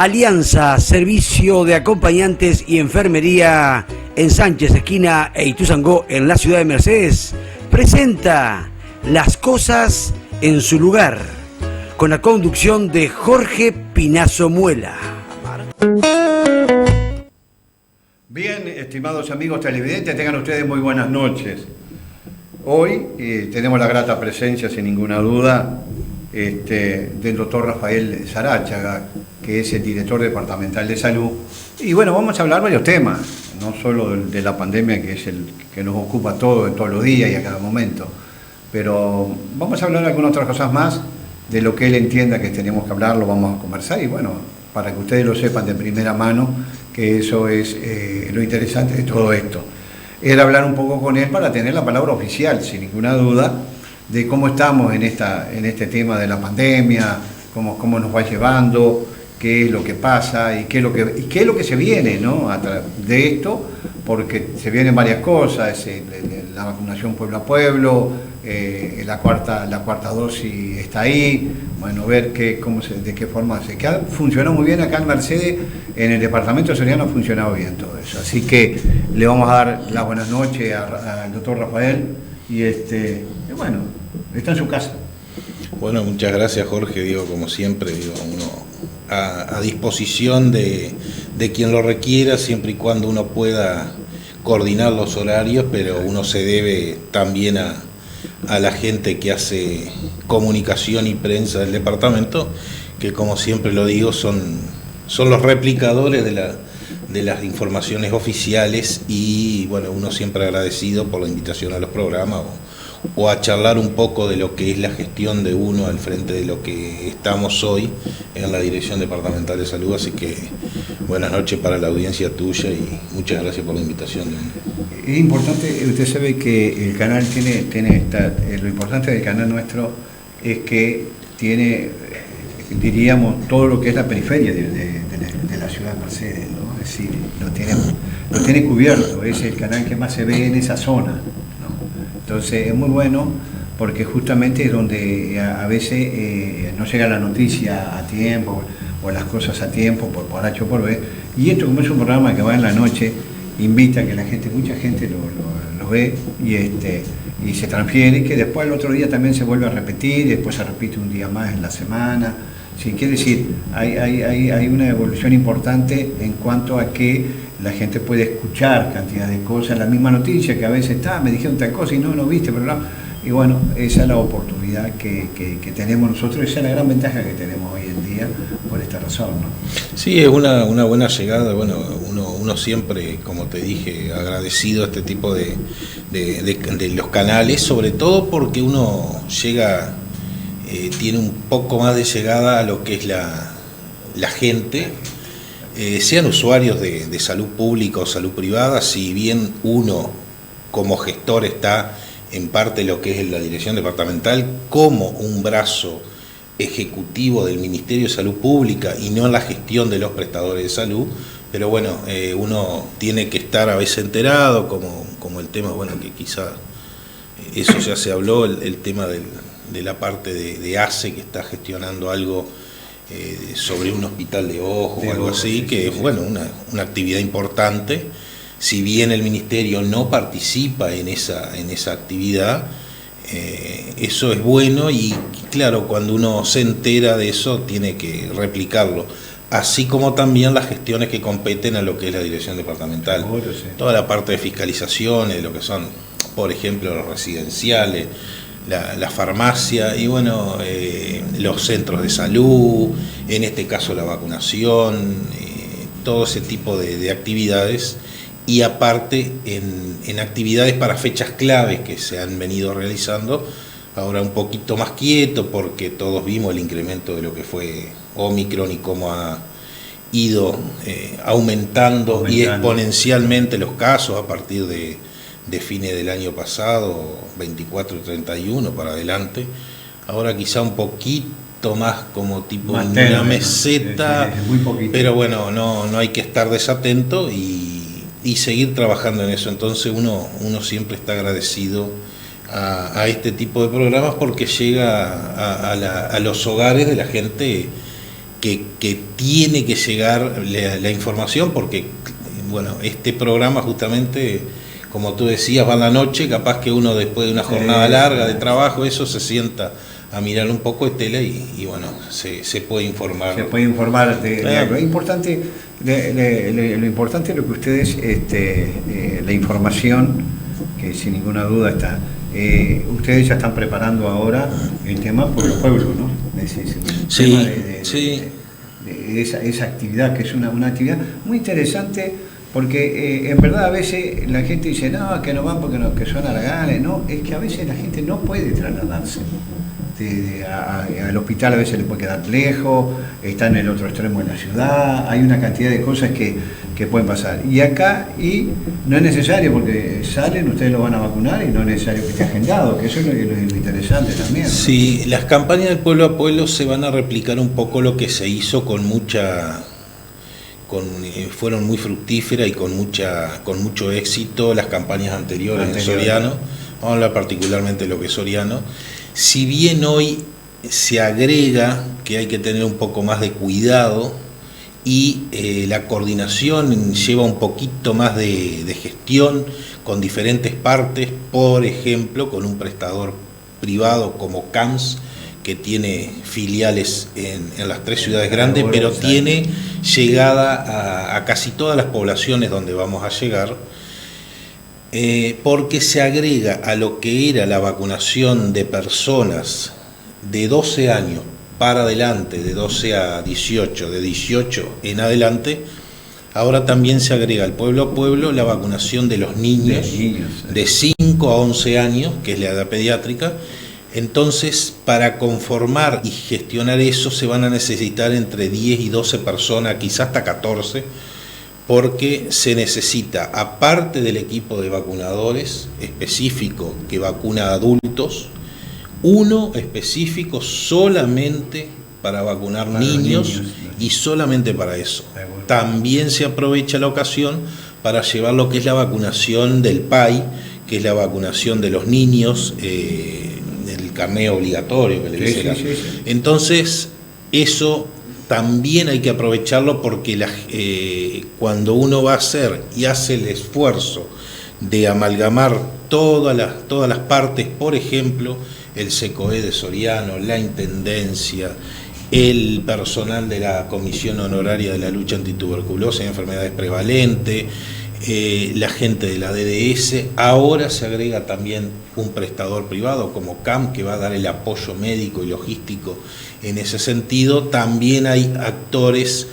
Alianza, servicio de acompañantes y enfermería en Sánchez, esquina e Ituzaingó, en la ciudad de Mercedes, presenta Las Cosas en su Lugar, con la conducción de Jorge Pinazo Muela. Bien, estimados amigos televidentes, tengan ustedes muy buenas noches. Hoy tenemos la grata presencia, sin ninguna duda, del doctor Rafael Sarachaga, que es el director departamental de salud. Y bueno, vamos a hablar varios temas, no solo de la pandemia, que es el que nos ocupa todos los días y a cada momento, pero vamos a hablar de algunas otras cosas más, de lo que él entienda que tenemos que hablar, lo vamos a conversar, y bueno, para que ustedes lo sepan de primera mano, que eso es lo interesante de todo esto. Era hablar un poco con él para tener la palabra oficial, sin ninguna duda, de cómo estamos en este tema de la pandemia, cómo nos va llevando, qué es lo que pasa y qué es lo que se viene, ¿no? De esto, porque se vienen varias cosas, la vacunación pueblo a pueblo, la cuarta dosis está ahí, bueno, ver de qué forma se queda. Funcionó muy bien acá en Mercedes, en el departamento de Soriano ha funcionado bien todo eso, así que le vamos a dar las buenas noches al doctor Rafael y bueno, está en su casa. Bueno, muchas gracias, Jorge. Digo, como siempre, uno a disposición de quien lo requiera, siempre y cuando uno pueda coordinar los horarios, pero uno se debe también a la gente que hace comunicación y prensa del departamento, que como siempre lo digo, son los replicadores de las informaciones oficiales, y bueno, uno siempre agradecido por la invitación a los programas o a charlar un poco de lo que es la gestión de uno al frente de lo que estamos hoy en la Dirección Departamental de Salud. Así que buenas noches para la audiencia tuya y muchas gracias por la invitación. Es importante, usted sabe que el canal lo importante del canal nuestro es que tiene, diríamos, todo lo que es la periferia de la ciudad de Mercedes, ¿no? Es decir, lo tiene cubierto, es el canal que más se ve en esa zona. Entonces es muy bueno porque justamente es donde a veces no llega la noticia a tiempo o las cosas a tiempo por H o por B, y esto, como es un programa que va en la noche, invita a que mucha gente lo ve y se transfiere, y que después el otro día también se vuelve a repetir, y después se repite un día más en la semana. Sí, quiere decir, hay una evolución importante en cuanto a que la gente puede escuchar cantidad de cosas, la misma noticia que a veces me dijeron tal cosa y no viste, pero no. Y bueno, esa es la oportunidad que tenemos nosotros, esa es la gran ventaja que tenemos hoy en día por esta razón, ¿no? Sí, es una buena llegada. Bueno, uno siempre, como te dije, agradecido a este tipo de los canales, sobre todo porque uno llega, tiene un poco más de llegada a lo que es la gente, sean usuarios de salud pública o salud privada. Si bien uno como gestor está en parte de lo que es la dirección departamental como un brazo ejecutivo del Ministerio de Salud Pública y no en la gestión de los prestadores de salud, pero bueno, uno tiene que estar a veces enterado, como el tema, bueno, que quizá eso ya se habló, el tema de la parte de ACE, que está gestionando algo sobre un hospital de ojos o algo así, que es bueno, una actividad importante. Si bien el Ministerio no participa en esa actividad, eso es bueno, y claro, cuando uno se entera de eso tiene que replicarlo, así como también las gestiones que competen a lo que es la dirección departamental. Toda la parte de fiscalizaciones, de lo que son, por ejemplo, los residenciales, la farmacia y bueno, los centros de salud, en este caso la vacunación, todo ese tipo de actividades, y aparte en actividades para fechas claves que se han venido realizando, ahora un poquito más quieto porque todos vimos el incremento de lo que fue Omicron y cómo ha ido aumentando y exponencialmente los casos a partir de fines del año pasado, 24 y 31 para adelante. Ahora quizá un poquito más como tipo más una meseta, muy poquito. Pero bueno, no hay que estar desatento y seguir trabajando en eso. Entonces uno siempre está agradecido a este tipo de programas porque llega a los hogares de la gente que tiene que llegar la información, porque bueno, este programa justamente, como tú decías, va a la noche, capaz que uno después de una jornada larga de trabajo, eso se sienta a mirar un poco de tele y bueno, se puede informar. Se puede informar de algo. Es importante, lo importante es lo que ustedes, la información, que sin ninguna duda está, ustedes ya están preparando ahora el tema Pueblo Pueblo, ¿no? Esa actividad, que es una actividad muy interesante, porque en verdad a veces la gente dice, no, que no van porque que son haraganes, no, es que a veces la gente no puede trasladarse. Al hospital a veces le puede quedar lejos, está en el otro extremo de la ciudad, hay una cantidad de cosas que pueden pasar. Y acá no es necesario, porque salen, ustedes lo van a vacunar y no es necesario que esté agendado, que eso es lo interesante también, ¿no? Sí, las campañas del pueblo a pueblo se van a replicar un poco lo que se hizo fueron muy fructíferas y con mucho éxito las campañas anteriores en Soriano. Vamos a hablar particularmente de lo que es Soriano. Si bien hoy se agrega que hay que tener un poco más de cuidado y la coordinación lleva un poquito más de gestión con diferentes partes, por ejemplo, con un prestador privado como CAMS, que tiene filiales en las 3 ciudades grandes, pero tiene llegada a casi todas las poblaciones donde vamos a llegar, porque se agrega a lo que era la vacunación de personas de 12 años para adelante, de 12 a 18, de 18 en adelante. Ahora también se agrega al pueblo a pueblo la vacunación de los niños de 5 a 11 años, que es la edad pediátrica. Entonces, para conformar y gestionar eso se van a necesitar entre 10 y 12 personas, quizás hasta 14, porque se necesita, aparte del equipo de vacunadores específico que vacuna a adultos, uno específico solamente para vacunar niños y solamente para eso. También se aprovecha la ocasión para llevar lo que es la vacunación del PAI, que es la vacunación de los niños, el carnet obligatorio que le dice. Entonces, eso también hay que aprovecharlo, porque cuando uno va a hacer y hace el esfuerzo de amalgamar todas las partes, por ejemplo, el SECOE de Soriano, la Intendencia, el personal de la Comisión Honoraria de la Lucha Antituberculosis y Enfermedades Prevalentes, la gente de la DDS, ahora se agrega también un prestador privado como CAM, que va a dar el apoyo médico y logístico en ese sentido. También hay actores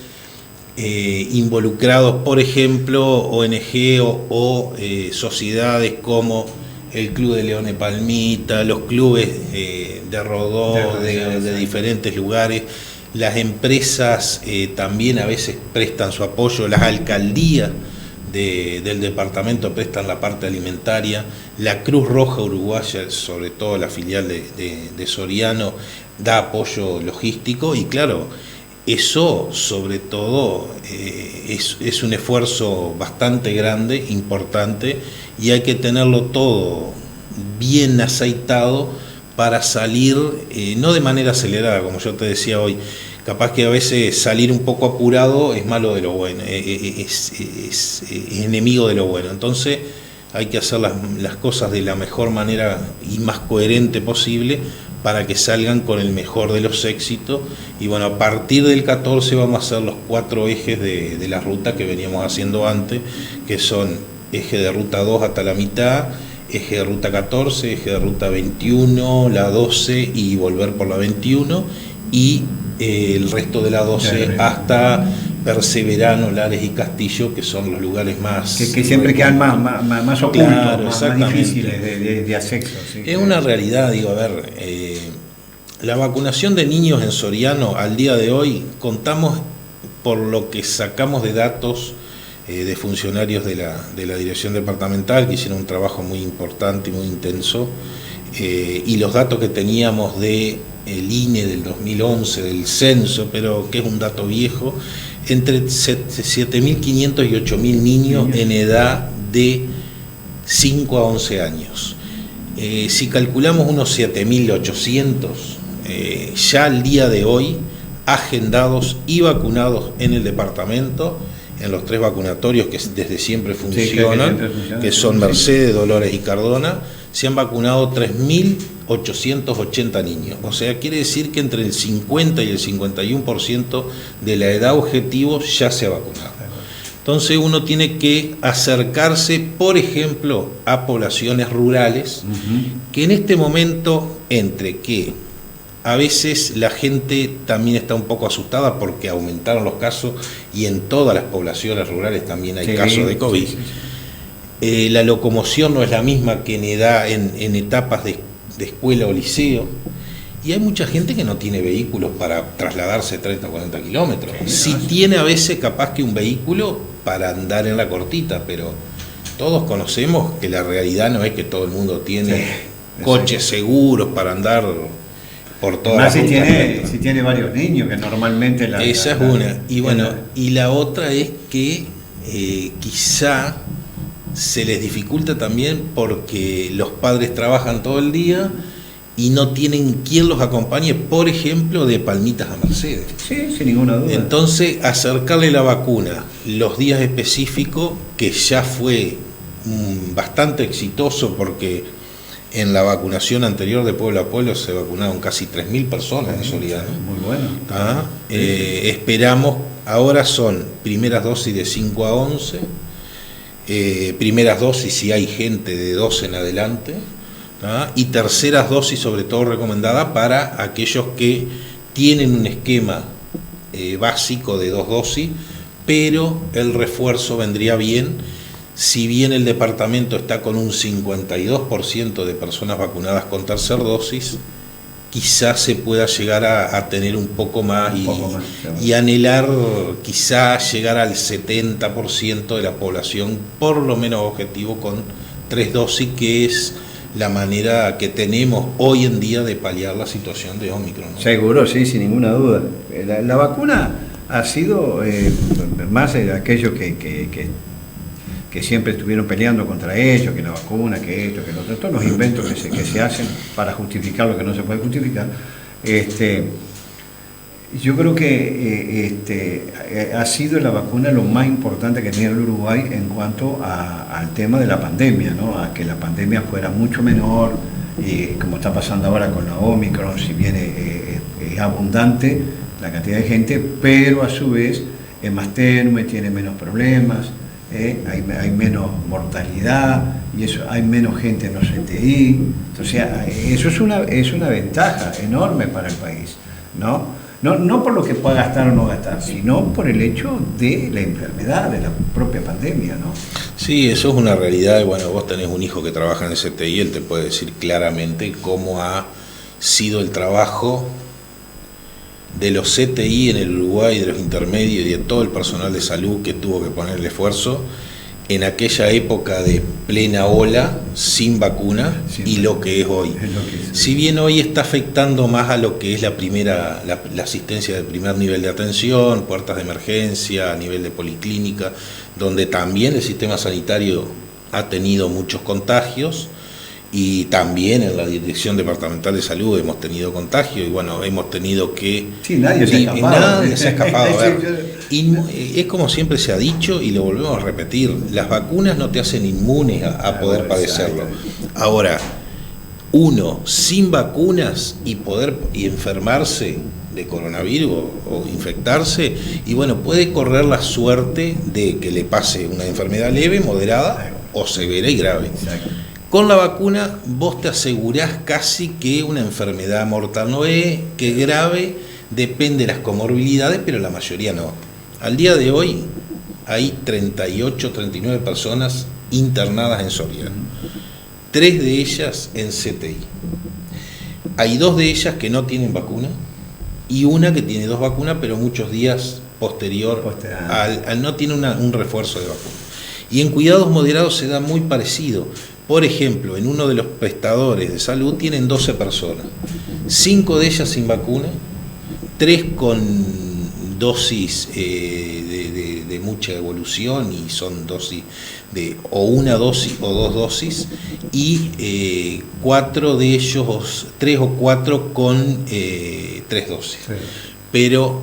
involucrados, por ejemplo, ONG o sociedades como el Club de Leones Palmita, los clubes de rodó de diferentes lugares. Las empresas también a veces prestan su apoyo, las alcaldías del departamento prestan la parte alimentaria, la Cruz Roja Uruguaya, sobre todo la filial de Soriano, da apoyo logístico, y claro, eso sobre todo es un esfuerzo bastante grande, importante, y hay que tenerlo todo bien aceitado para salir, no de manera acelerada, como yo te decía hoy. Capaz que a veces salir un poco apurado es malo de lo bueno, es enemigo de lo bueno. Entonces hay que hacer las cosas de la mejor manera y más coherente posible para que salgan con el mejor de los éxitos. Y bueno, a partir del 14 vamos a hacer los 4 ejes de la ruta que veníamos haciendo antes, que son eje de ruta 2 hasta la mitad, eje de ruta 14, eje de ruta 21, la 12 y volver por la 21, y el resto de la 12 hasta Perseverano, Lares y Castillo, que son los lugares más... Que siempre quedan más ocultos, claro, más difíciles de acceso. Sí, es una realidad, digo, a ver, la vacunación de niños en Soriano al día de hoy, contamos por lo que sacamos de datos de funcionarios de la dirección departamental, que hicieron un trabajo muy importante y muy intenso, y los datos que teníamos de el INE del 2011, del censo, pero que es un dato viejo, entre 7.500 y 8.000 niños en edad de 5 a 11 años. Si calculamos unos 7.800, ya al día de hoy agendados y vacunados en el departamento, en los 3 vacunatorios que desde siempre funcionan, que son Mercedes, Dolores y Cardona. Se han vacunado 3.880 niños. O sea, quiere decir que entre el 50 y el 51% de la edad objetivo ya se ha vacunado. Entonces uno tiene que acercarse, por ejemplo, a poblaciones rurales, que en este momento, entre que a veces la gente también está un poco asustada porque aumentaron los casos y en todas las poblaciones rurales también hay casos de COVID. La locomoción no es la misma que en etapas de escuela o liceo, y hay mucha gente que no tiene vehículos para trasladarse 30 o 40 kilómetros. Sí tiene a veces capaz que un vehículo para andar en la cortita, pero todos conocemos que la realidad no es que todo el mundo tiene coches seguros para andar por todas las rutas. Si tiene varios niños, que normalmente esa es una. Y bueno, y la otra es que quizá se les dificulta también porque los padres trabajan todo el día y no tienen quien los acompañe, por ejemplo, de Palmitas a Mercedes. Sí, sin ninguna duda. Entonces, acercarle la vacuna los días específicos, que ya fue bastante exitoso, porque en la vacunación anterior de pueblo a pueblo se vacunaron casi 3.000 personas en Soledad, ¿no? Muy bueno. Esperamos, ahora son primeras dosis de 5 a 11, primeras dosis si hay gente de 12 en adelante, y terceras dosis sobre todo recomendada para aquellos que tienen un esquema básico de 2 dosis, pero el refuerzo vendría bien. Si bien el departamento está con un 52% de personas vacunadas con tercera dosis, quizás se pueda llegar a tener un poco más, y anhelar quizás llegar al 70% de la población, por lo menos objetivo, con 3 dosis, que es la manera que tenemos hoy en día de paliar la situación de Omicron, ¿no? Seguro, sí, sin ninguna duda. La vacuna ha sido más de aquellos que siempre estuvieron peleando contra ellos, que la vacuna, que esto, que lo otro, todos los inventos que se hacen para justificar lo que no se puede justificar. Yo creo que ha sido la vacuna lo más importante que tiene el Uruguay en cuanto al tema de la pandemia, ¿no? A que la pandemia fuera mucho menor, como está pasando ahora con la Omicron, si bien es abundante la cantidad de gente, pero a su vez es más tenue, tiene menos problemas, hay menos mortalidad, y eso, hay menos gente en los CTI. Entonces, eso es una ventaja enorme para el país, ¿no? No por lo que pueda gastar o no gastar, sino por el hecho de la enfermedad, de la propia pandemia, ¿no? Sí, eso es una realidad. Y bueno, vos tenés un hijo que trabaja en el CTI, él te puede decir claramente cómo ha sido el trabajo de los CTI en el Uruguay, de los intermedios y de todo el personal de salud que tuvo que poner el esfuerzo en aquella época de plena ola, sin vacuna, y lo que es hoy. Si bien hoy está afectando más a lo que es la asistencia del primer nivel de atención, puertas de emergencia, a nivel de policlínica, donde también el sistema sanitario ha tenido muchos contagios, y también en la Dirección Departamental de Salud hemos tenido contagios, y bueno, hemos tenido que... Sí, nadie se ha escapado. Nadie se ha escapado. A ver, es como siempre se ha dicho, y lo volvemos a repetir, las vacunas no te hacen inmunes a poder padecerlo. Ahora, uno sin vacunas y enfermarse de coronavirus o infectarse, y bueno, puede correr la suerte de que le pase una enfermedad leve, moderada o severa y grave. Exacto. Con la vacuna vos te asegurás casi que una enfermedad mortal no es, que grave, depende de las comorbilidades, pero la mayoría no. Al día de hoy hay 38, 39 personas internadas en Soledad, 3 de ellas en CTI. Hay 2 de ellas que no tienen vacuna y una que tiene 2 vacunas, pero muchos días posterior al no tiene un refuerzo de vacuna. Y en cuidados moderados se da muy parecido. Por ejemplo, en uno de los prestadores de salud tienen 12 personas, 5 de ellas sin vacuna, 3 con dosis de mucha evolución, y son dosis o una dosis o 2 dosis, y 4 de ellos, 3 o 4 con 3 dosis. Sí. pero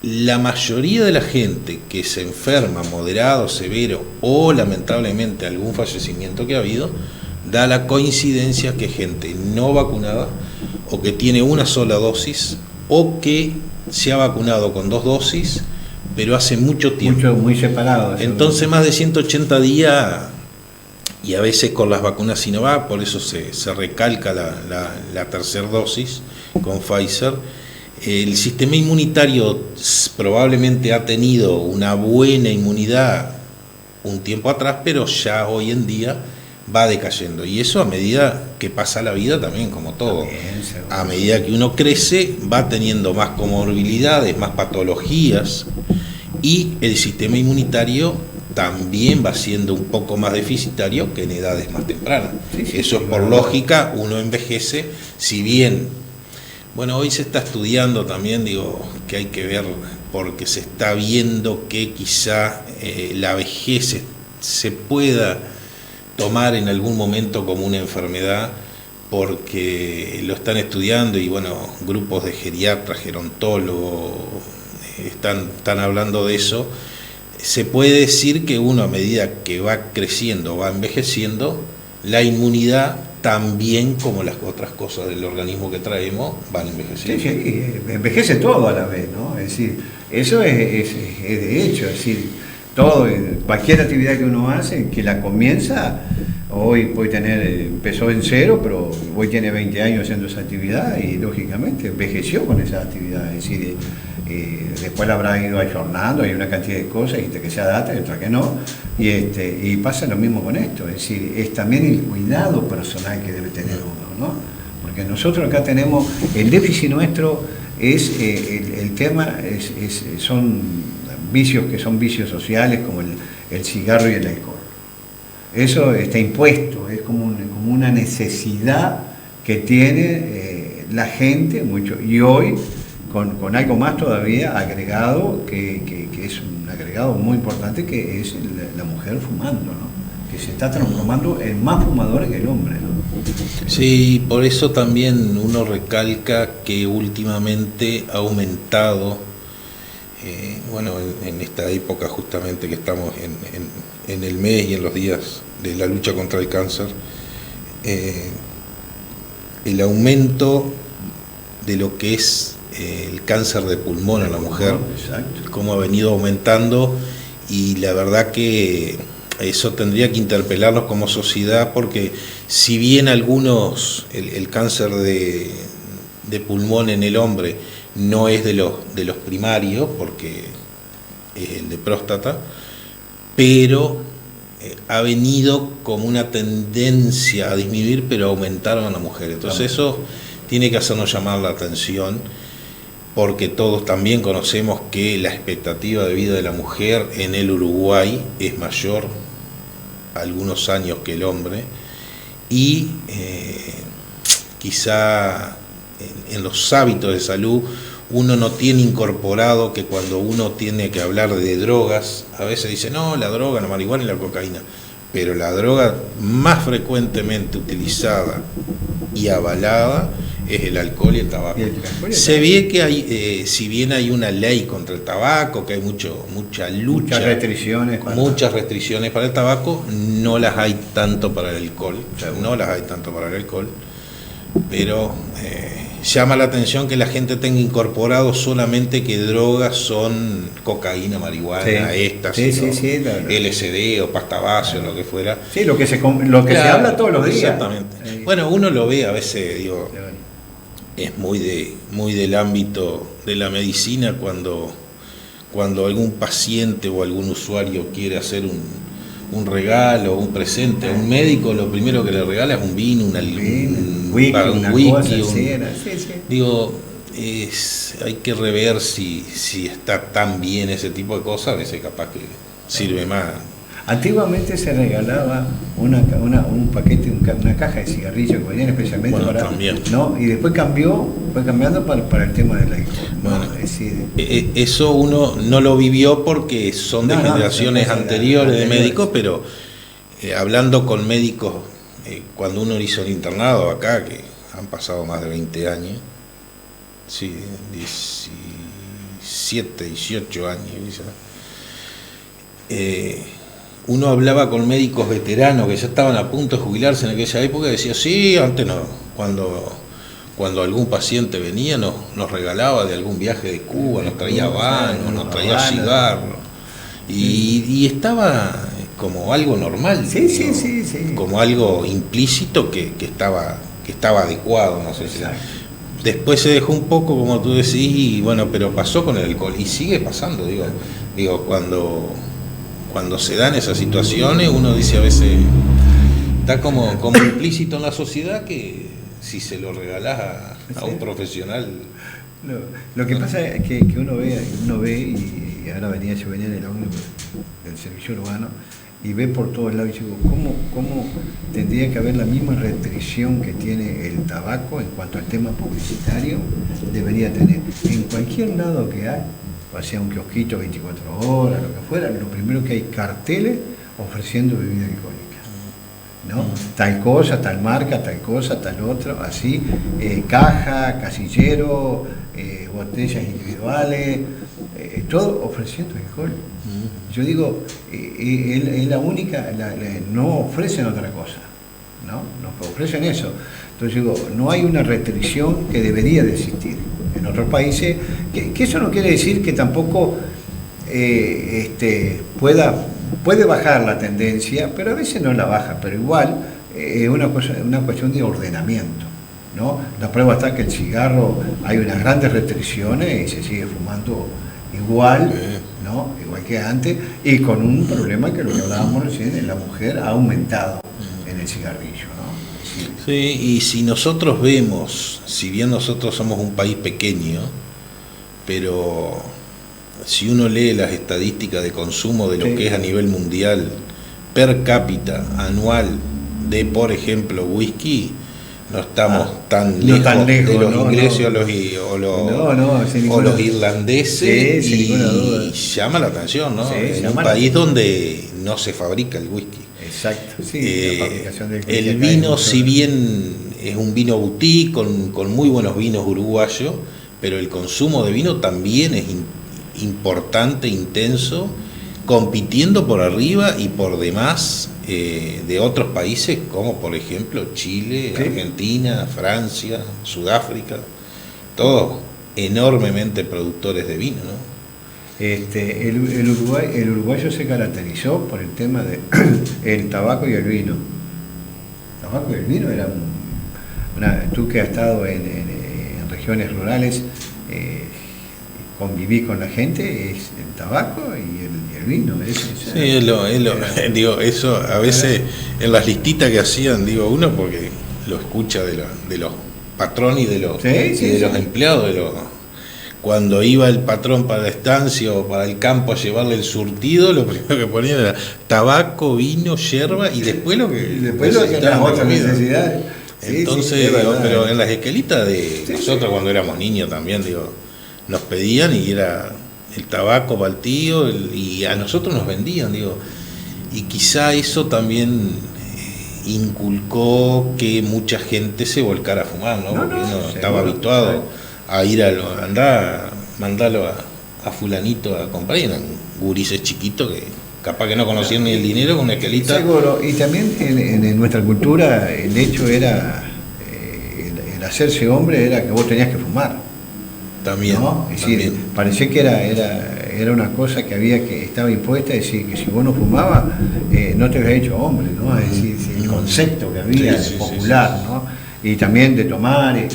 la mayoría de la gente que se enferma moderado, severo o lamentablemente algún fallecimiento que ha habido, da la coincidencia que gente no vacunada o que tiene una sola dosis o que se ha vacunado con 2 dosis, pero hace mucho tiempo. Muy separado. Entonces más de 180 días, y a veces con las vacunas Sinovac, por eso se recalca la tercera dosis con Pfizer. El sistema inmunitario probablemente ha tenido una buena inmunidad un tiempo atrás, pero ya hoy en día va decayendo, y eso a medida que pasa la vida también, como todo. A medida que uno crece va teniendo más comorbilidades, más patologías, y el sistema inmunitario también va siendo un poco más deficitario que en edades más tempranas. Eso es por lógica, uno envejece, si bien, bueno, hoy se está estudiando también, digo, que hay que ver, porque se está viendo que quizá la vejez se pueda tomar en algún momento como una enfermedad, porque lo están estudiando, y bueno, grupos de geriatras, gerontólogos están hablando de eso. Se puede decir que uno, a medida que va creciendo, va envejeciendo, la inmunidad también, como las otras cosas del organismo que traemos, van envejeciendo. Sí, envejece todo a la vez, ¿no? Es decir, eso es de hecho, es decir, todo, cualquier actividad que uno hace, que la comienza, hoy puede empezó en 0, pero hoy tiene 20 años haciendo esa actividad y lógicamente envejeció con esa actividad, es decir, después la habrá ido ayornando, hay una cantidad de cosas, que se adapta y otra que no, y pasa lo mismo con esto, es decir, es también el cuidado personal que debe tener uno, ¿no? Porque nosotros acá tenemos, el déficit nuestro es, el tema son vicios que son vicios sociales, como el cigarro y el alcohol. Eso está impuesto, es como una necesidad que tiene la gente mucho, y hoy con algo más todavía agregado, que es un agregado muy importante, que es la mujer fumando, ¿no? Que se está transformando en más fumadora que el hombre, ¿no? Sí, por eso también uno recalca que últimamente ha aumentado, bueno, en esta época justamente que estamos en el mes y en los días de la lucha contra el cáncer, el aumento de lo que es el cáncer de pulmón en la mujer, cómo ha venido aumentando, y la verdad que eso tendría que interpelarnos como sociedad, porque si bien algunos, el cáncer de pulmón en el hombre no es de los primarios, porque es el de próstata, pero ha venido como una tendencia a disminuir, pero aumentaron en la mujer. Entonces eso tiene que hacernos llamar la atención, porque todos también conocemos que la expectativa de vida de la mujer en el Uruguay es mayor algunos años que el hombre, y quizá en los hábitos de salud uno no tiene incorporado que cuando uno tiene que hablar de drogas, a veces dice, no, la droga, la marihuana y la cocaína, pero la droga más frecuentemente utilizada y avalada es el alcohol y el tabaco. Se ve que hay, si bien hay una ley contra el tabaco, que hay mucha lucha, muchas restricciones para el tabaco, no las hay tanto para el alcohol, pero llama la atención que la gente tenga incorporado solamente que drogas son cocaína, marihuana, éxtasis, LSD o pasta base o lo que fuera. Sí, lo que se habla todos los días. Exactamente. Bueno, uno lo ve a veces, digo, es muy del ámbito de la medicina cuando algún paciente o algún usuario quiere hacer un regalo, un presente a un médico, lo primero que le regala es un vino, un whisky. Digo, hay que rever si está tan bien ese tipo de cosas, a veces capaz que sirve más. Antiguamente se regalaba un paquete, una caja de cigarrillos que venían especialmente para... También. ¿no? Y después fue cambiando para el tema del alcohol. Bueno, eso uno no lo vivió porque son de generaciones anteriores de médicos, pero hablando con médicos, cuando uno hizo el internado acá, que han pasado más de 20 años, sí, 17, 18 años. Uno hablaba con médicos veteranos que ya estaban a punto de jubilarse en aquella época y decía, sí, antes no, cuando algún paciente venía nos regalaba de algún viaje de Cuba, nos traía habanos, nos traía cigarros, y estaba como algo normal, sí. como algo implícito que estaba adecuado, no sé si. Después se dejó un poco, como tú decís, y bueno, pero pasó con el alcohol, y sigue pasando, digo, cuando se dan esas situaciones, uno dice a veces, está como implícito en la sociedad que si se lo regalás a un profesional. Lo que pasa es que uno ve y ahora venía en el ómnibus del servicio urbano y ve por todos lados y digo, ¿cómo tendría que haber la misma restricción que tiene el tabaco en cuanto al tema publicitario? Debería tener. En cualquier lado que hay, o sea un kiosquito 24 horas, lo que fuera, lo primero que hay carteles ofreciendo bebida alcohólica, ¿no? Tal cosa, tal marca, tal cosa, tal otro, así, caja, casillero, botellas individuales, todo ofreciendo alcohol. Yo digo, es la única, no ofrecen otra cosa, ¿no? Nos ofrecen eso. Entonces digo, no hay una restricción que debería de existir. En otros países, que eso no quiere decir que tampoco puede bajar la tendencia, pero a veces no la baja, pero igual es una cuestión de ordenamiento, ¿no? La prueba está que el cigarro hay unas grandes restricciones y se sigue fumando igual, ¿no? Igual que antes, y con un problema que lo que hablábamos recién, la mujer ha aumentado en el cigarrillo, ¿no? Sí, y si nosotros vemos, si bien nosotros somos un país pequeño, pero si uno lee las estadísticas de consumo de lo que es a nivel mundial, per cápita, anual, de por ejemplo whisky, no estamos tan lejos de los ingleses o los irlandeses, y llama la atención, ¿no? En un país donde no se fabrica el whisky. Exacto, sí, la fabricación del whisky. El vino, si bien es un vino boutique con muy buenos vinos uruguayos, pero el consumo de vino también es importante, intenso, compitiendo por arriba y por demás de otros países como por ejemplo Chile, Argentina, Francia, Sudáfrica, todos enormemente productores de vino, ¿no? El uruguayo se caracterizó por el tema de el tabaco y el vino. El tabaco y el vino era tú que has estado en regiones rurales, conviví con la gente, es el tabaco y el vino. Digo, eso a veces en las listitas que hacían, digo, uno porque lo escucha de los patrones y de los empleados, cuando iba el patrón para la estancia o para el campo a llevarle el surtido, lo primero que ponían era tabaco, vino, yerba y después lo que las otras necesidades. Entonces, pero en las esquelitas de nosotros cuando éramos niños también, nos pedían y era el tabaco para el tío y a nosotros nos vendían, y quizá eso también inculcó que mucha gente se volcara a fumar, ¿no? Porque uno estaba habituado a ir mandarlo a fulanito a comprar, y eran gurises chiquitos que capaz que no conocían ni el dinero con una esquelita. Seguro, y también en nuestra cultura el hecho era, el hacerse hombre era que vos tenías que fumar. También, ¿no? Es decir, parecía que era una cosa que estaba impuesta, es decir, que si vos no fumabas, no te habías hecho hombre, ¿no? Es decir, el concepto que había popular, ¿no? Y también de tomar y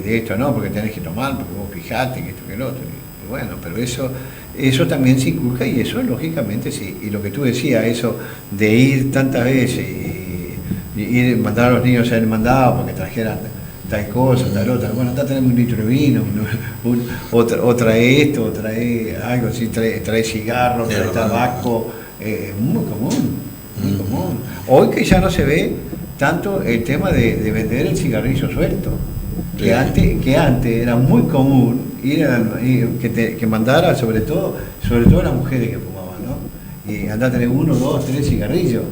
de esto, ¿no? Porque tenés que tomar, porque vos fijate que esto que el otro. Y bueno, pero eso también se inculca y eso lógicamente sí. Y lo que tú decías, eso de ir tantas veces y mandar a los niños a ser mandados porque trajeran tal cosa, tal otra. Bueno, acá tenemos un litro de vino, o trae esto, o trae algo así, trae cigarros, trae tabaco. Muy común. Hoy que ya no se ve tanto el tema de vender el cigarrillo suelto, que antes era muy común que mandara sobre todo las mujeres que fumaban, ¿no? Y andar a tener 1, 2, 3 cigarrillos,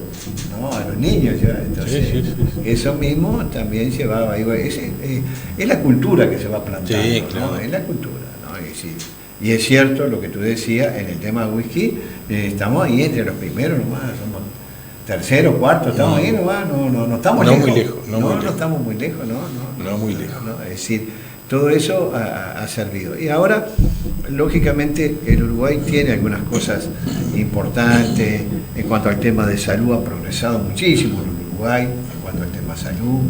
¿no? A los niños ya. Entonces, eso mismo también se va, es la cultura que se va plantando, sí, claro. ¿no? Es la cultura, ¿no? Es decir, Y es cierto lo que tú decías, en el tema de whisky, estamos ahí entre los primeros nomás, somos tercero, cuarto, estamos ahí nomás, no estamos lejos. Muy lejos, no estamos muy lejos, no muy lejos. Es decir, todo eso ha servido. Y ahora, lógicamente, el Uruguay tiene algunas cosas importantes en cuanto al tema de salud, ha progresado muchísimo el Uruguay, en cuanto al tema de salud,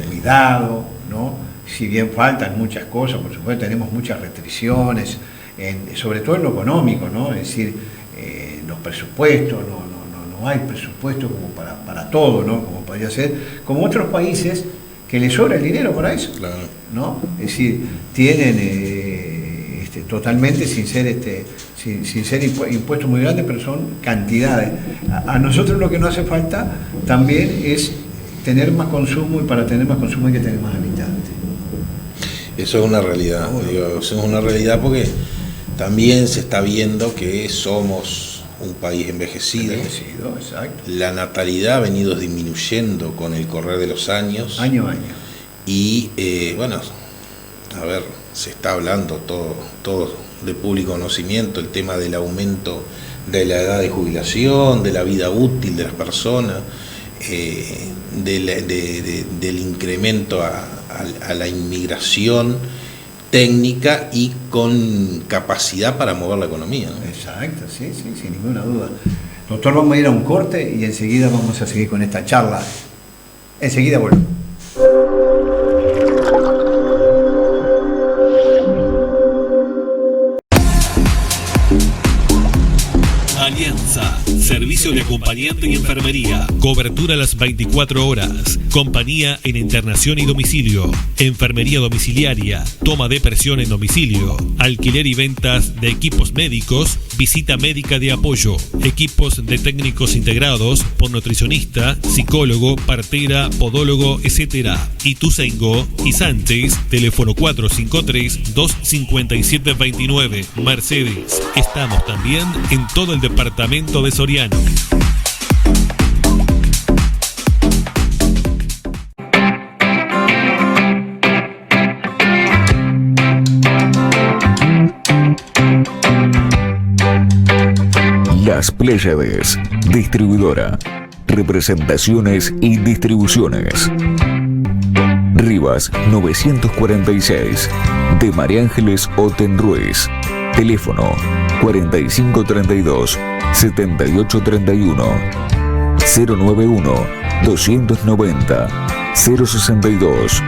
cuidado, ¿no? Si bien faltan muchas cosas, por supuesto tenemos muchas restricciones, sobre todo en lo económico, ¿no? Es decir, los presupuestos, no hay presupuesto como para todo, ¿no? Como podría ser, como otros países que les sobra el dinero para eso, claro, ¿no? Es decir, tienen totalmente sin ser impuestos muy grandes, pero son cantidades. A nosotros lo que nos hace falta también es tener más consumo, y para tener más consumo hay que tener más habitantes. Eso es una realidad, eso es una realidad porque también se está viendo que somos un país envejecido. Exacto. La natalidad ha venido disminuyendo con el correr de los años. Año a año. Y se está hablando todo de público conocimiento, el tema del aumento de la edad de jubilación, de la vida útil de las personas, del incremento a la inmigración técnica y con capacidad para mover la economía, ¿no? Exacto, sí, sin ninguna duda. Doctor, vamos a ir a un corte y enseguida vamos a seguir con esta charla. Enseguida volvemos. Alianza, servicio de acompañante y enfermería, cobertura a las 24 horas, compañía en internación y domicilio, enfermería domiciliaria, toma de presión en domicilio, alquiler y ventas de equipos médicos, visita médica de apoyo, equipos de técnicos integrados por nutricionista, psicólogo, partera, podólogo, etc. Ituzaingó y Sánchez, teléfono 453-257-29, Mercedes. Estamos también en todo el departamento de Soriano. Las Pléyades, distribuidora, representaciones y distribuciones. Rivas 946, de María Ángeles Otenruiz. Teléfono 4532-7831, 091-290-062.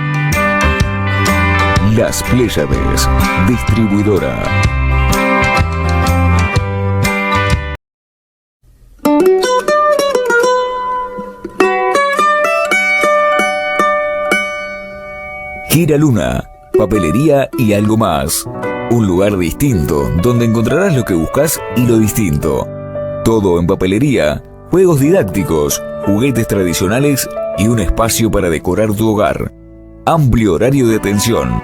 Las Pléyades, distribuidora. Gira Luna, papelería y algo más. Un lugar distinto, donde encontrarás lo que buscas y lo distinto. Todo en papelería, juegos didácticos, juguetes tradicionales y un espacio para decorar tu hogar. Amplio horario de atención.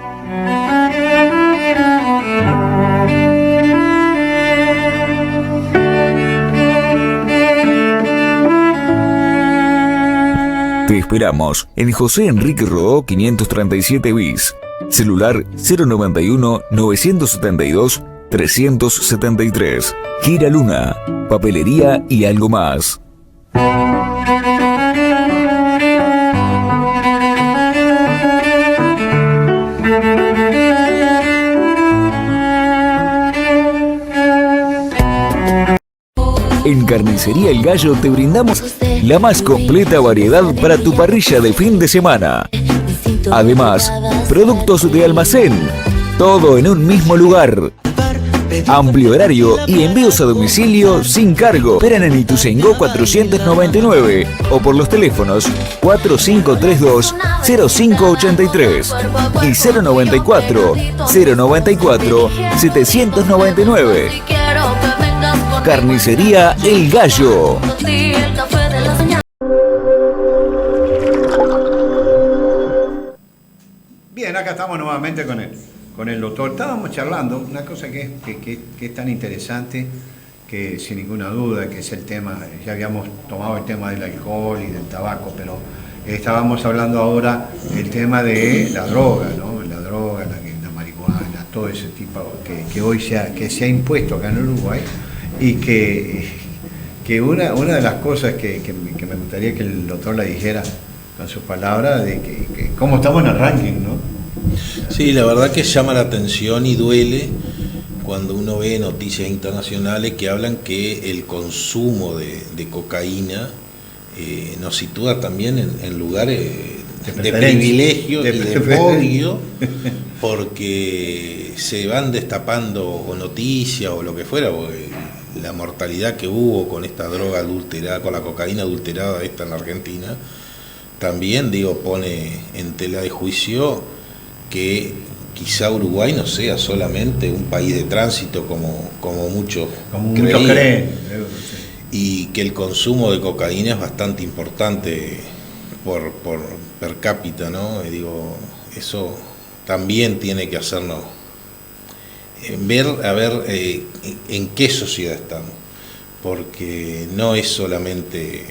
Te esperamos en José Enrique Rodó 537 bis. Celular 091-972-373. Gira Luna, papelería y algo más. En Carnicería El Gallo te brindamos la más completa variedad para tu parrilla de fin de semana. Además, productos de almacén, todo en un mismo lugar. Amplio horario y envíos a domicilio sin cargo. Esperan en Ituzaingó 499 o por los teléfonos 4532-0583 y 094-094-799. Carnicería El Gallo. Bien, acá estamos nuevamente con el doctor. Estábamos charlando una cosa que es tan interesante, que sin ninguna duda, que es el tema, ya habíamos tomado el tema del alcohol y del tabaco, pero estábamos hablando ahora del tema de la droga, ¿no? La droga, la marihuana, todo ese tipo que hoy se ha impuesto acá en Uruguay, y que una de las cosas que me gustaría que el doctor la dijera con sus palabras, de que cómo estamos en el ranking, ¿no? Sí, la verdad que llama la atención y duele cuando uno ve noticias internacionales que hablan que el consumo de cocaína nos sitúa también en lugares de privilegio y de podio, porque se van destapando o noticias o lo que fuera, porque la mortalidad que hubo con esta droga adulterada, con la cocaína adulterada esta en la Argentina, también pone en tela de juicio que quizá Uruguay no sea solamente un país de tránsito como muchos creen, y que el consumo de cocaína es bastante importante por per cápita, ¿no? Eso también tiene que hacernos ver en qué sociedad estamos, porque no es solamente,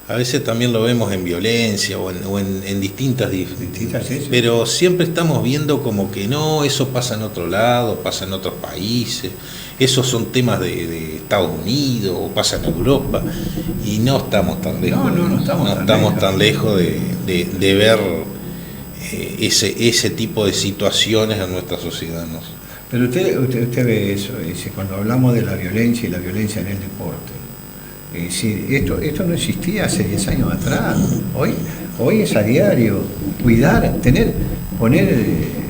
a veces también lo vemos en violencia o en distintas sí. Pero siempre estamos viendo como que no, eso pasa en otro lado, pasa en otros países, esos son temas de Estados Unidos o pasa en Europa, y no estamos tan lejos, no estamos tan lejos de ver ese tipo de situaciones en nuestra sociedad, ¿no? Pero usted ve eso, cuando hablamos de la violencia y la violencia en el deporte, esto no existía hace 10 años atrás. Hoy es a diario cuidar, poner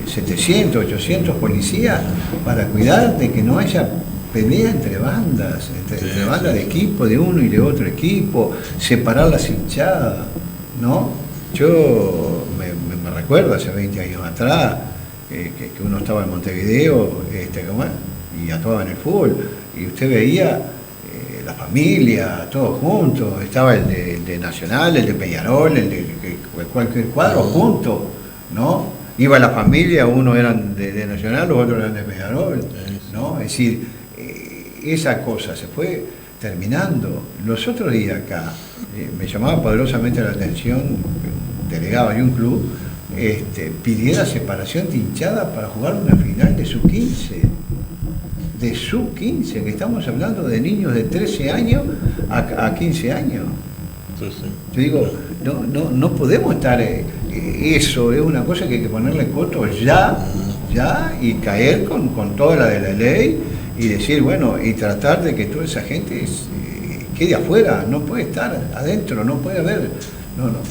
700, 800 policías para cuidar de que no haya pelea entre bandas, entre bandas de equipo, de uno y de otro equipo, separar las hinchadas, ¿no? Yo me recuerdo hace 20 años atrás que uno estaba en Montevideo y actuaba en el fútbol, y usted veía la familia, todos juntos, estaba el de Nacional, el de Peñarol, el de cualquier cuadro juntos, ¿no? Iba la familia, unos eran de Nacional, los otros eran de Peñarol, ¿no? Es decir, esa cosa se fue terminando. Los otros días acá, me llamaba poderosamente la atención, un delegado de un club pidiera separación de hinchada para jugar una final de sub-15. De sub-15, que estamos hablando de niños de 13 años a 15 años. Sí. Yo digo, no podemos estar, eso es una cosa que hay que ponerle coto ya, y caer con toda la de la ley, y decir, bueno, y tratar de que toda esa gente quede afuera, no puede estar adentro, no puede haber,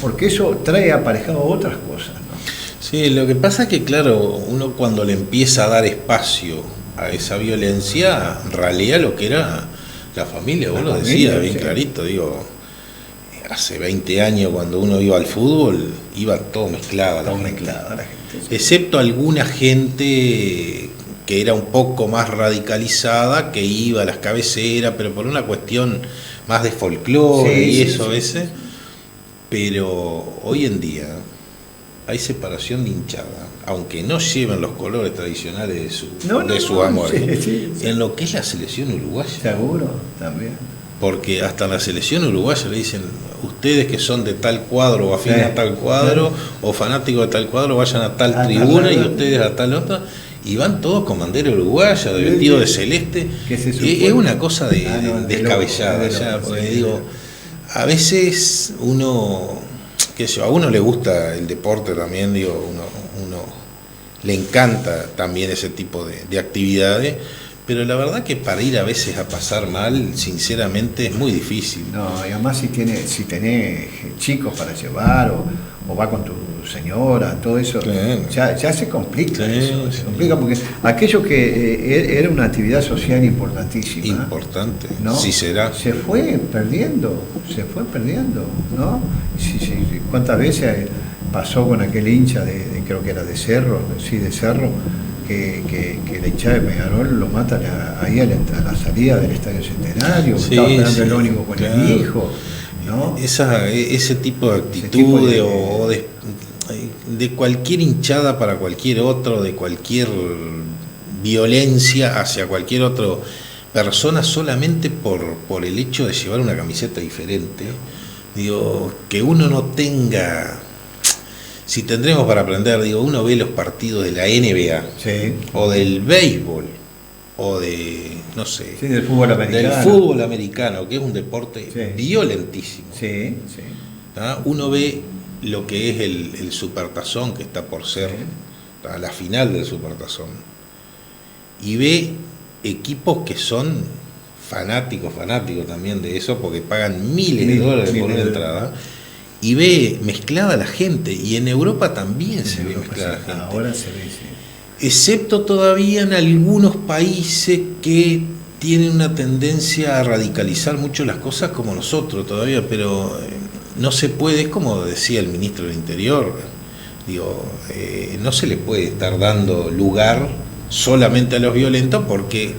porque eso trae aparejado otras cosas, ¿no? Sí, lo que pasa es que, claro, uno cuando le empieza a dar espacio a esa violencia, ralea lo que era la familia, vos lo decías bien clarito, hace 20 años cuando uno iba al fútbol, iba todo mezclado la gente, excepto alguna gente que era un poco más radicalizada, que iba a las cabeceras, pero por una cuestión más de folclore a veces, pero hoy en día hay separación de hinchada, aunque no lleven los colores tradicionales de su amor, en lo que es la selección uruguaya. Seguro, también. Porque hasta en la selección uruguaya le dicen, ustedes que son de tal cuadro o afines a tal cuadro, o fanáticos de tal cuadro, vayan a tal tribuna, y ustedes a tal otra, y van todos con bandera uruguaya, de vestido de celeste. Es una cosa descabellada, a veces uno, a uno le gusta el deporte también, uno le encanta también ese tipo de actividades, pero la verdad que para ir a veces a pasar mal, sinceramente, es muy difícil. No, y además si tenés chicos para llevar, o va con tu señora, todo eso, ya se complica. Se complica porque aquello que era una actividad social importantísima. Importante, ¿no? Sí será. Se fue perdiendo, ¿no? ¿Cuántas veces pasó con aquel hincha creo que era de Cerro, que la hinchada de Peñarol lo matan ahí a la salida del Estadio Centenario, estaba esperando el ónibus con el hijo, ¿no? Ese tipo de actitudes o de cualquier hinchada para cualquier otro, de cualquier violencia hacia cualquier otra persona solamente por el hecho de llevar una camiseta diferente, que uno no tenga si tendremos para aprender, digo, uno ve los partidos de la NBA, Sí. o del béisbol, o de, no sé, Sí, del fútbol americano. del fútbol americano, que es un deporte Sí. violentísimo. Sí, sí. ¿Tá? Uno ve lo que es el Supertazón, que está por ser ¿tá? la final del Supertazón, y ve equipos que son fanáticos también de eso, porque pagan miles de dólares por una entrada, y ve mezclada la gente, y en Europa también se ve mezclada la gente. Ahora se ve, sí. Excepto todavía en algunos países que tienen una tendencia a radicalizar mucho las cosas como nosotros todavía, pero no se puede, es como decía el ministro del Interior, digo, no se le puede estar dando lugar solamente a los violentos porque,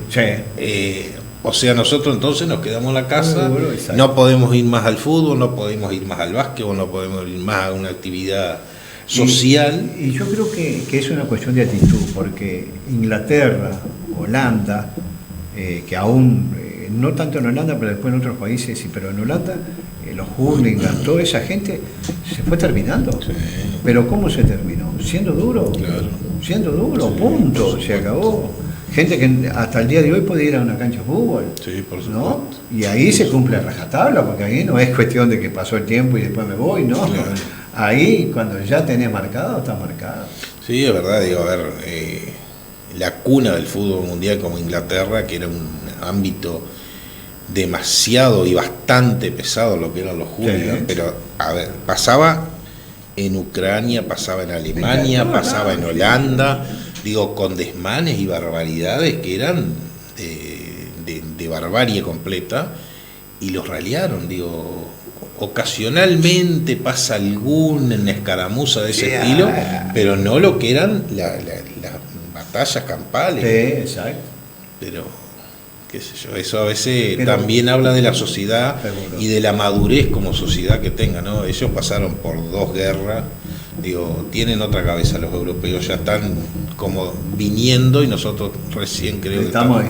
o sea, nosotros entonces nos quedamos en la casa, no podemos ir más al fútbol, no podemos ir más al básquetbol, no podemos ir más a una actividad social. Y yo creo que es una cuestión de actitud, porque Inglaterra, Holanda, que aún, no tanto en Holanda, pero después en otros países, sí, pero en Holanda, los hooligans, toda esa gente se fue terminando. Sí. Pero ¿cómo se terminó? Siendo duro. Claro. Siendo duro, Sí, punto, se acabó. Gente que hasta el día de hoy puede ir a una cancha de fútbol. Sí, por supuesto. ¿No? Y ahí se cumple a rajatabla, porque ahí no es cuestión de que pasó el tiempo y después me voy, ¿no? Claro. Ahí, cuando ya tenés marcado, está marcado. Sí, es verdad, digo, a ver, la cuna del fútbol mundial como Inglaterra, que era un ámbito demasiado y bastante pesado lo que eran los hooligans, pero, a ver, pasaba en Ucrania, pasaba en Alemania, pasaba en Holanda, digo, con desmanes y barbaridades que eran de barbarie completa, y los ralearon, digo, ocasionalmente pasa alguna escaramuza de ese estilo, pero no lo que eran las batallas campales. Sí, exacto. Pero, qué sé yo, eso a veces también habla de la sociedad y de la madurez como sociedad que tenga, ¿no? Ellos pasaron por 2 guerras, digo, tienen otra cabeza los europeos, ya están como viniendo y nosotros recién creo que estamos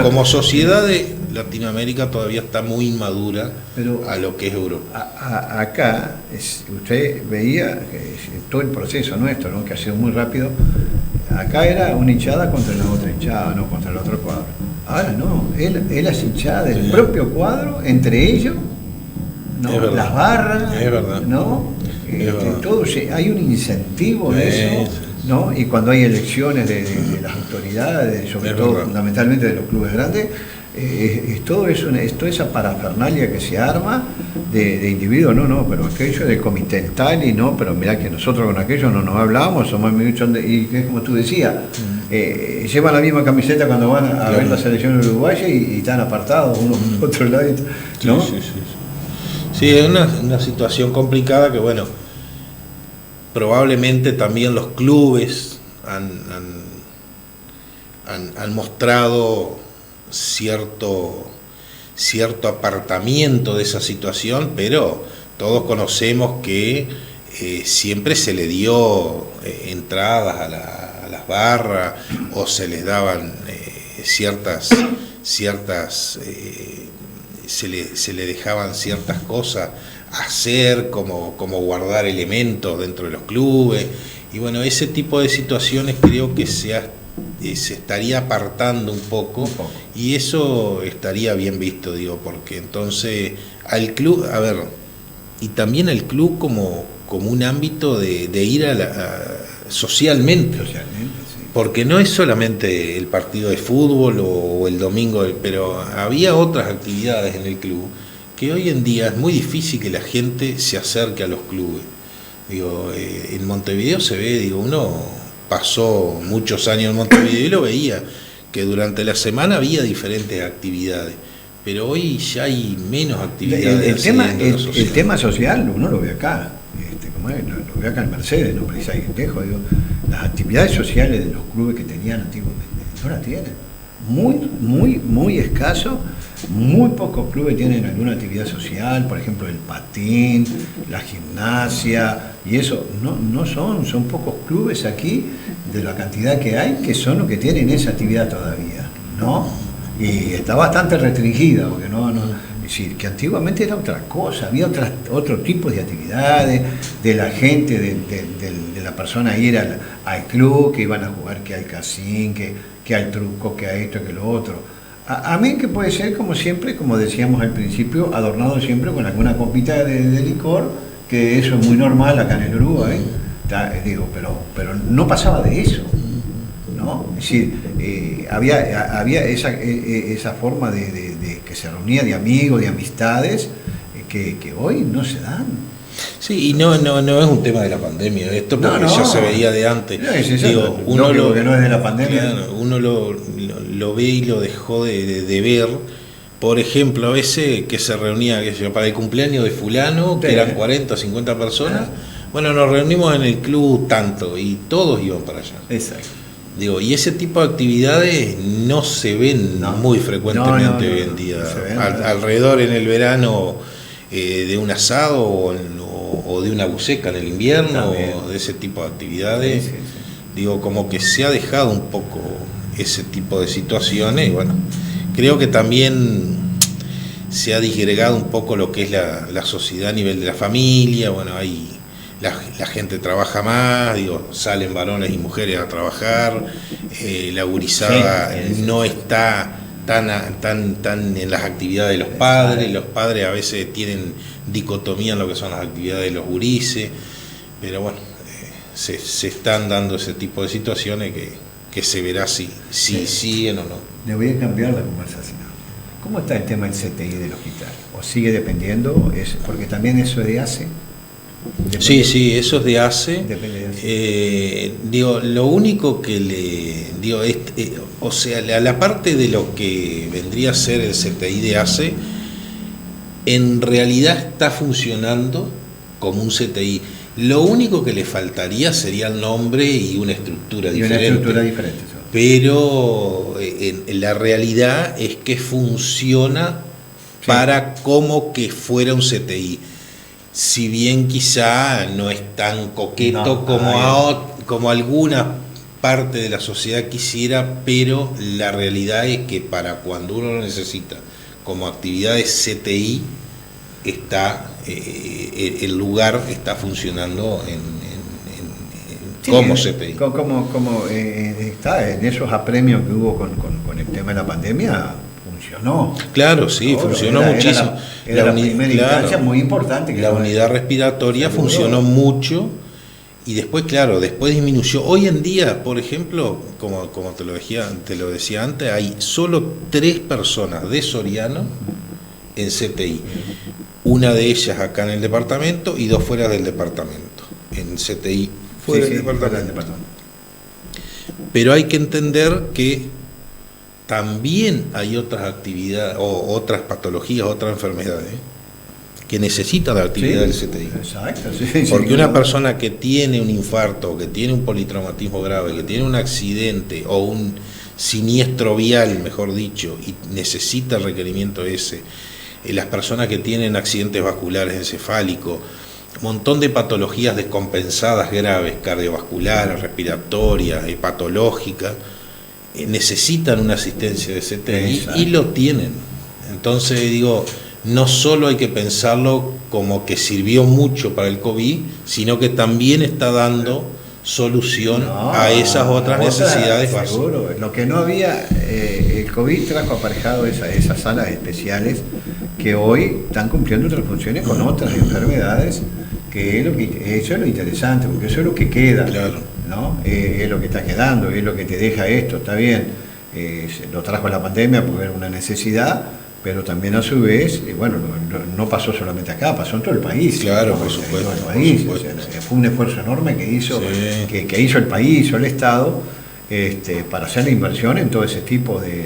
como sociedad de Latinoamérica todavía está muy inmadura a lo que es Europa. Acá, usted veía todo el proceso nuestro, ¿no? Que ha sido muy rápido. Acá era una hinchada contra la otra hinchada, no contra el otro cuadro. Ahora no, es las hinchadas del propio cuadro, entre ellos, ¿no? Las barras, es verdad. ¿no? Todo, hay un incentivo de eso, ¿no? Y cuando hay elecciones de las autoridades, sobre todo fundamentalmente de los clubes grandes, toda esa parafernalia que se arma de individuos, pero aquello del comité tal y no, pero mirá que nosotros con aquello no nos hablábamos, somos muchos, y es como tú decías, llevan la misma camiseta cuando van a ver la selección uruguaya y están apartados uno por otro lado, ¿no? Sí, es una situación complicada que, bueno, probablemente también los clubes han mostrado cierto apartamiento de esa situación, pero todos conocemos que siempre se le dio entradas a las barras o se les daban ciertas se le dejaban ciertas cosas hacer, como guardar elementos dentro de los clubes, y bueno, ese tipo de situaciones creo que se estaría apartando un poco, y eso estaría bien visto, digo, porque entonces al club, a ver, y también al club como un ámbito de ir socialmente, sí. Porque no es solamente el partido de fútbol o el domingo, pero había otras actividades en el club que hoy en día es muy difícil que la gente se acerque a los clubes. Digo, en Montevideo se ve, digo, uno pasó muchos años en Montevideo y lo veía, que durante la semana había diferentes actividades, pero hoy ya hay menos actividades. El tema social uno lo ve acá, lo ve acá en Mercedes, no precisa ir lejos, digo, las actividades sociales de los clubes que tenían antiguamente no las tienen, muy escaso. Muy pocos clubes tienen alguna actividad social, por ejemplo el patín, la gimnasia, y eso son pocos clubes aquí de la cantidad que hay que son los que tienen esa actividad todavía, ¿no? Y está bastante restringida, porque decir, que antiguamente era otra cosa, había otro tipo de actividades, de la gente, de la persona ir al club, que iban a jugar, que al casín, que al truco, que a esto, que lo otro. Amén que puede ser, como siempre, como decíamos al principio, adornado siempre con alguna copita de licor, que eso es muy normal acá en el Uruguay, pero no pasaba de eso, ¿no? Es decir, había esa forma de que se reunía de amigos, de amistades, que hoy no se dan. Sí, y no es un tema de la pandemia, esto porque ya se veía de antes. No, es digo, uno que no es de la pandemia. Claro, uno lo ve y lo dejó de ver. Por ejemplo, a veces que se reunía para el cumpleaños de fulano, que eran 40 o 50 personas, bueno, nos reunimos en el club tanto, y todos iban para allá. Exacto. Digo, y ese tipo de actividades no se ven muy frecuentemente hoy en día. Alrededor en el verano de un asado o de una buceca en el invierno, o de ese tipo de actividades. Sí. Digo, como que se ha dejado un poco ese tipo de situaciones, y bueno, creo que también se ha disgregado un poco lo que es la sociedad a nivel de la familia. Bueno, hay la gente trabaja más, salen varones y mujeres a trabajar, la gurizada no está tan en las actividades de los padres a veces tienen dicotomía en lo que son las actividades de los gurises, pero bueno, se están dando ese tipo de situaciones que se verá si siguen o no. Le voy a cambiar la conversación. ¿Cómo está el tema del CTI del hospital? ¿O sigue dependiendo? Porque también eso es de ACE. Sí, eso es de ACE. Lo único que o sea, la parte de lo que vendría a ser el CTI de ACE, en realidad está funcionando como un CTI. Lo único que le faltaría sería el nombre y una estructura diferente. Pero la realidad es que funciona para como que fuera un CTI. Si bien quizá no es tan coqueto como alguna parte de la sociedad quisiera, pero la realidad es que para cuando uno lo necesita como actividad de CTI, el lugar está funcionando como CTI. Como está en esos apremios que hubo con el tema de la pandemia. Funcionó. Claro, sí, funcionó muchísimo. Era la primera instancia muy importante. La unidad respiratoria funcionó mucho y después, después disminuyó. Hoy en día, por ejemplo, como te lo decía antes, hay solo 3 personas de Soriano en CTI. Una de ellas acá en el departamento y 2 fuera del departamento. En CTI fuera del departamento. Pero hay que entender que también hay otras actividades o otras patologías, otras enfermedades que necesitan la actividad del CTI. Exacto, porque una persona que tiene un infarto, que tiene un politraumatismo grave, que tiene un accidente o un siniestro vial, mejor dicho, y necesita el requerimiento ese, las personas que tienen accidentes vasculares encefálicos, un montón de patologías descompensadas graves, cardiovasculares, respiratorias, hepatológicas, necesitan una asistencia de CTI y lo tienen. Entonces no solo hay que pensarlo como que sirvió mucho para el COVID, sino que también está dando solución a esas otras necesidades básicas. Seguro. Lo que no había, el COVID trajo aparejado esas salas especiales que hoy están cumpliendo otras funciones con otras enfermedades, eso es lo interesante, porque eso es lo que queda. Claro. ¿No? Es lo que está quedando, es lo que te deja esto, está bien, lo trajo la pandemia porque era una necesidad, pero también a su vez, no pasó solamente acá, pasó en todo el país. Claro, por supuesto. O sea, fue un esfuerzo enorme que hizo el país, hizo el Estado, para hacer la inversión en todo ese tipo de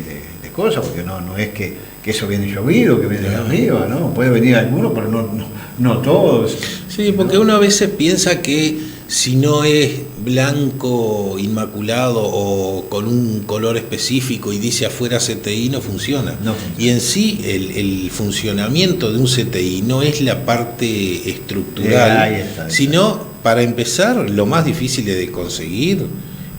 cosas, porque no es que eso viene llovido, que viene de arriba, ¿no? Puede venir alguno, pero no todos. Sí, porque uno a veces piensa que si no es blanco, inmaculado o con un color específico y dice afuera CTI, no funciona. Y en sí el funcionamiento de un CTI no es la parte estructural, sino, para empezar, lo más difícil de conseguir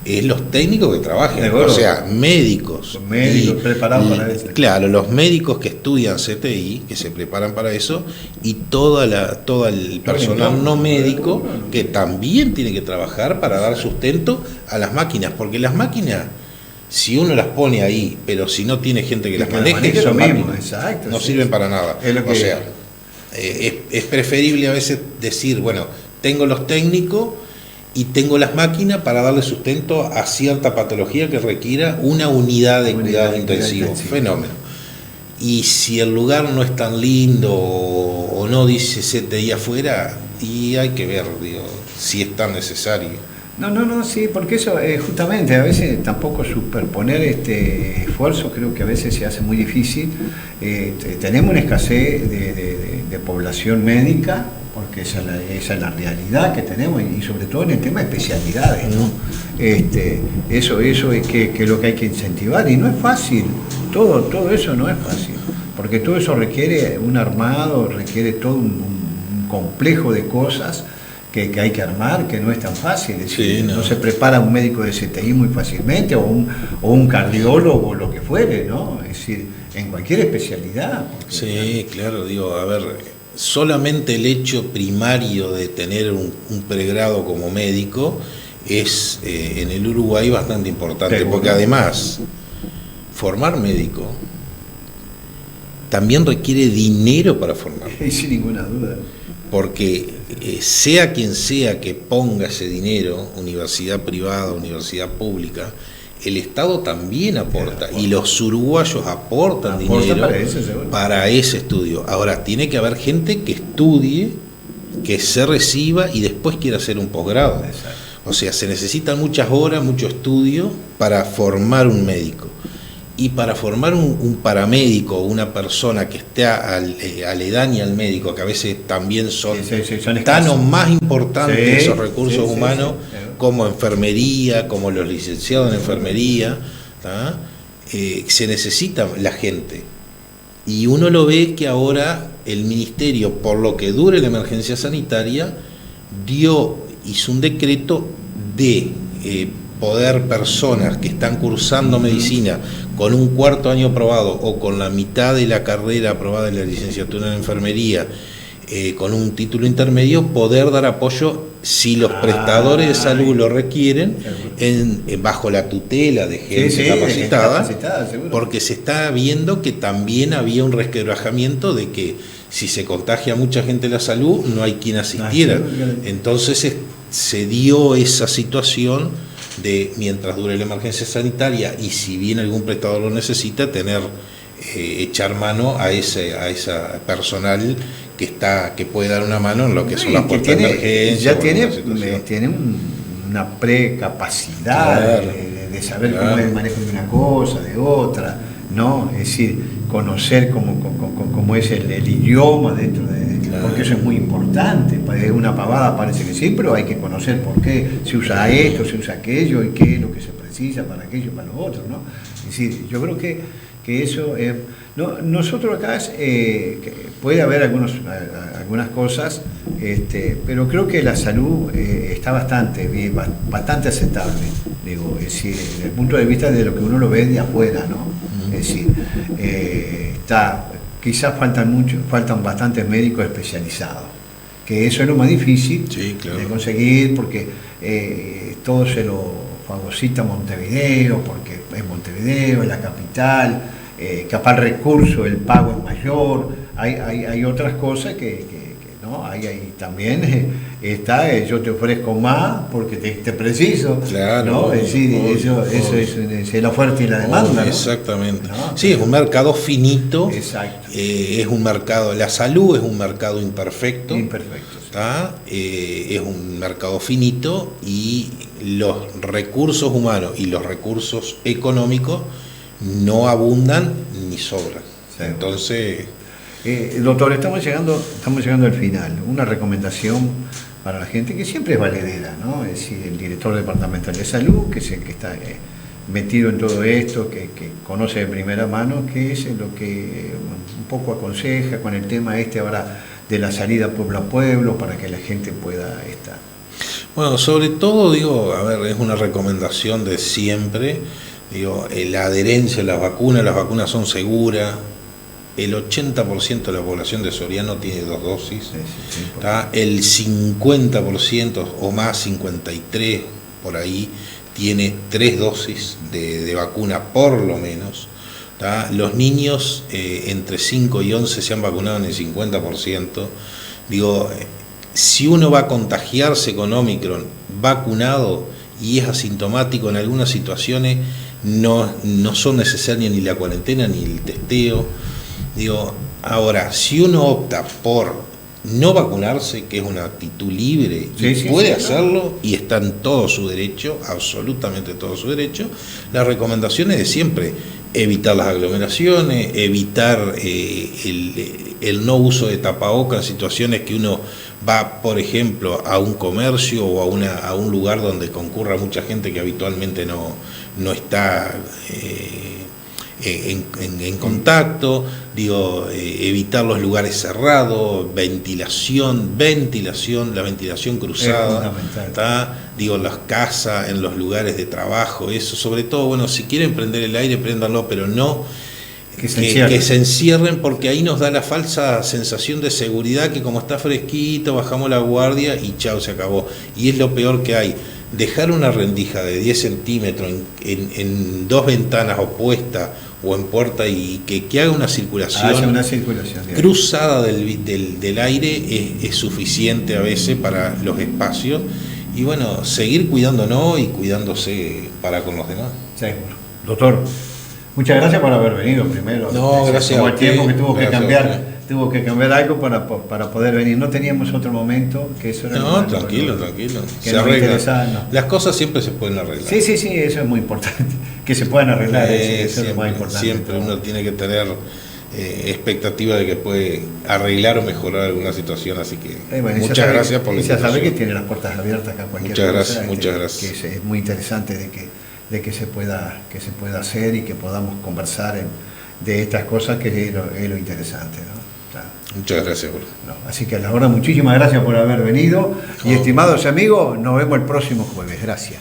es los técnicos que trabajen, Seguro. o sea, médicos. Médicos preparados para eso. Claro, los médicos que estudian CTI, que se preparan para eso, y todo el personal no médico que también tiene que trabajar para dar sustento a las máquinas, porque las máquinas, si uno las pone ahí, pero si no tiene gente que las maneje, eso son mismo, máquinas, exacto, no sí, sirven sí. para nada. Es lo que- O sea, es preferible a veces decir, bueno, tengo los técnicos y tengo las máquinas para darle sustento a cierta patología que requiera una unidad de cuidado intensivo. Fenómeno. Y si el lugar no es tan lindo o no dice CTI afuera, y hay que ver, digo, si es tan necesario. No, sí, porque eso justamente a veces tampoco superponer esfuerzo, creo que a veces se hace muy difícil. Tenemos una escasez de población médica, porque esa es la realidad que tenemos, y sobre todo en el tema de especialidades, ¿no? Eso es que es lo que hay que incentivar, y no es fácil, todo eso no es fácil, porque todo eso requiere un armado, requiere todo un complejo de cosas que hay que armar, que no es tan fácil. Es decir, Sí, no se prepara un médico de CTI muy fácilmente, o un cardiólogo, o lo que fuere, ¿no? Es decir, en cualquier especialidad. Porque, Sí, claro, digo, a ver, solamente el hecho primario de tener un pregrado como médico es en el Uruguay bastante importante, Seguro. porque además formar médico también requiere dinero para formar, y sin ninguna duda. porque sea quien sea que ponga ese dinero, universidad privada, universidad pública, el Estado también aporta, y los uruguayos aportan dinero para eso, seguro. para ese estudio. Ahora, tiene que haber gente que estudie, que se reciba y después quiera hacer un posgrado. Exacto. O sea, se necesitan muchas horas, mucho estudio para formar un médico. Y para formar un paramédico, una persona que esté aledaña al médico, que a veces también son Sí, son tan escasos. o más importantes Sí, esos recursos sí, humanos, sí. como enfermería, como los licenciados en enfermería, ¿tá? Se necesita la gente. Y uno lo ve que ahora el ministerio, por lo que dure la emergencia sanitaria, hizo un decreto de poder personas que están cursando medicina con un cuarto año aprobado o con la mitad de la carrera aprobada en la licenciatura en enfermería, con un título intermedio, poder dar apoyo si los prestadores de salud lo requieren, bajo la tutela de gente Sí, capacitada, seguro. porque se está viendo que también había un resquebrajamiento de que si se contagia mucha gente la salud, no hay quien asistiera. Entonces se dio esa situación de, mientras dure la emergencia sanitaria, y si bien algún prestador lo necesita, echar mano a ese personal que puede dar una mano en lo que son las puertas de emergencia. Ya tiene una precapacidad de saber cómo es el manejo de una cosa, de otra, ¿no? Es decir, conocer cómo es el idioma dentro de... Porque eso es muy importante. Es una pavada, parece que sí, pero hay que conocer por qué se usa esto, se usa aquello, y qué es lo que se precisa para aquello, para lo otro, ¿no? Es decir, yo creo que eso... nosotros acá puede haber algunas cosas, pero creo que la salud está bastante bien, bastante aceptable, digo, es decir, desde el punto de vista de lo que uno lo ve de afuera, ¿no? Es decir, quizás faltan bastantes médicos especializados, que eso es lo más difícil de conseguir, porque todo se lo fagocita Montevideo, porque es Montevideo, es la capital, capaz el recurso, el pago es mayor, hay otras cosas que no, ahí también está, yo te ofrezco más porque te preciso, claro, ¿no? Es decir, eso es la oferta y la demanda, ¿no? Exactamente. ¿No? Sí, es un mercado finito. Exacto. Es un mercado, la salud es un mercado imperfecto. Imperfecto. ¿Tá? Es un mercado finito, y los recursos humanos y los recursos económicos no abundan ni sobran. Sí. Entonces, doctor, estamos llegando al final. Una recomendación para la gente que siempre es valedera, ¿no? Es decir, el director departamental de salud, que es el que está metido en todo esto, que conoce de primera mano, que es lo que un poco aconseja con el tema ahora de la salida pueblo a pueblo, para que la gente pueda estar. Bueno, sobre todo, digo, a ver, es una recomendación de siempre, digo, la adherencia a las vacunas son seguras, el 80% de la población de Soriano tiene 2 dosis, ¿tá? El 50% o más, 53 por ahí, tiene 3 dosis de vacuna por lo menos, ¿tá? Los niños entre 5 y 11 se han vacunado en el 50%, digo, si uno va a contagiarse con Omicron vacunado y es asintomático en algunas situaciones, no son necesarias ni la cuarentena ni el testeo. Digo, ahora, si uno opta por no vacunarse, que es una actitud libre, puede hacerlo y está en todo su derecho, absolutamente todo su derecho, las recomendaciones de siempre: evitar las aglomeraciones, evitar el no uso de tapabocas en situaciones que uno va, por ejemplo, a un comercio o a un lugar donde concurra mucha gente que habitualmente no está en contacto, digo, evitar los lugares cerrados, la ventilación cruzada, digo, las casas, en los lugares de trabajo, eso, sobre todo, bueno, si quieren prender el aire, préndanlo, pero no que se encierren, porque ahí nos da la falsa sensación de seguridad que como está fresquito, bajamos la guardia y chao, se acabó. Y es lo peor que hay. Dejar una rendija de 10 centímetros en 2 ventanas opuestas o en puerta y que haga una circulación, cruzada del aire es suficiente a veces para los espacios. Y bueno, seguir cuidándonos y cuidándose para con los demás. Seguro. Doctor, muchas gracias por haber venido primero. No, gracias. Como el tiempo que tuvo que cambiar algo para poder venir. No teníamos otro momento que eso era. No, tranquilo. Se arregla. Las cosas siempre se pueden arreglar. Sí, eso es muy importante. Que se puedan arreglar, eso es lo más importante. Siempre uno tiene que tener expectativa de que puede arreglar o mejorar alguna situación, así que muchas gracias por la invitación. Ya sabe que tiene las puertas abiertas acá cualquier muchas gracias. Que es muy interesante de que se pueda hacer y que podamos conversar de estas cosas, que es lo interesante, ¿no? Claro. Muchas gracias, Jorge. Así que a la hora, muchísimas gracias por haber venido y estimados amigos, nos vemos el próximo jueves. Gracias.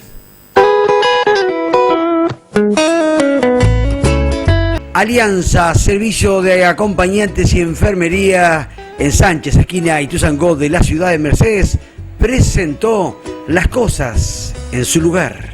Alianza, servicio de acompañantes y enfermería en Sánchez, esquina Ituzaingó de la ciudad de Mercedes, presentó Las Cosas en su Lugar.